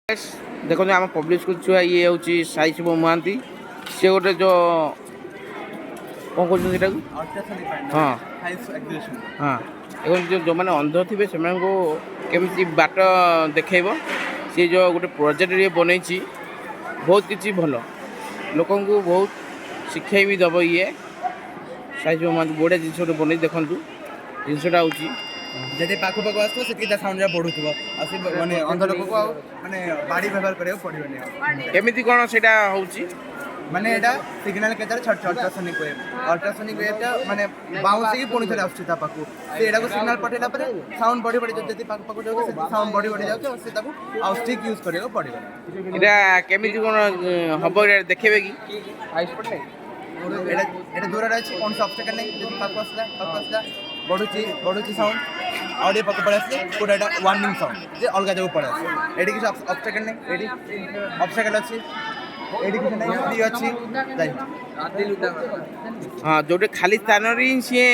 देखो आम public school छुआ ये हूँ साई शिव महांती सी गोटे जो कौन कहते हाँ हाँ जो जो मैंने अंध थे से केमी बाट देखेब सी जो गोटे प्रोजेक्ट ये बनई बहुत किसी भल लोक बहुत शिक्षा भी दब ये साई शिव महांती बढ़िया जिन बनई देखूँ जिनसा हूँ जदि पाखु पाखु आसो से साउंड बढ़ुव माने अंध लोक को माने बाड़ी व्यवहार करियो पड़िबनी केमिति कोन सेटा होउची माने एटा सिग्नल केतर छट अल्ट्रासोनिक वेवटा माने बाउंस की पुणी थरे आछी ता पाखु से एटा को सिग्नल पठेला परे साउंड बड़ी बड़ी जति पाखु पाखु जाउ से साउंड बड़ी बड़ी जाउ से ताकू आ स्टिक यूज करियो पड़िबनी एटा केमिति कोन हबो देखेबे की हाई स्पीड नै एटा एटा दूर रे अछि कोन ऑब्स्टेकल नै जति पाखु आसला बढ़ुची साउंड ऑडियो पक पड़े आसले पूरा एटा वार्निंग साउंड जे अलगा जगह पड़े आसे एडी कि ऑब्स्टेकल नै एडी ऑब्स्टेकल अछि एडी कि नै फ्री अछि जाई हां जोटे खाली स्थान री से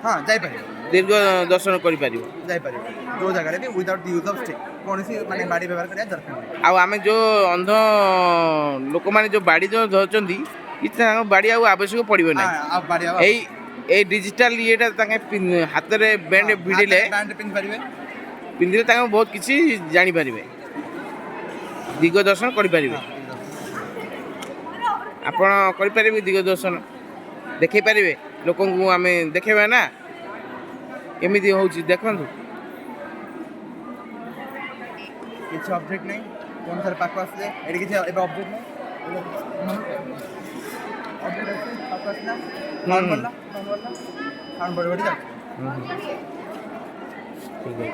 हां जाई पारे दीर्घ दर्शन करि पारिबो जाई पारे जो जगह रे भी without the use of stick कोनसी माने बाडी व्यवहार करिया दरकार आ आमे जो अंध लोक माने जो बाडी जो धरचंदी इतना बाडी आ आवश्यक पड़िबो नै हां बाडी ए डिजिटल येटा ताके हाथ रे बैंड भिडिले बैंड पिन परिबे पिंदिले ताके बहुत किछि जानि परिबे दिग दर्शन करि परिबे आपण करि परिबे दिग दर्शन देखै परिबे लोकन को आमे देखेबा ना केमिति होउची देखंतु किछ ऑब्जेक्ट नै कोन सर पाक आसले एडी किछ एबे ऑब्जेक्ट नै ऑब्जेक्ट अछि पाक आसला साउंड बोलला साउंड बड़ी बड़ी जाती ठीक है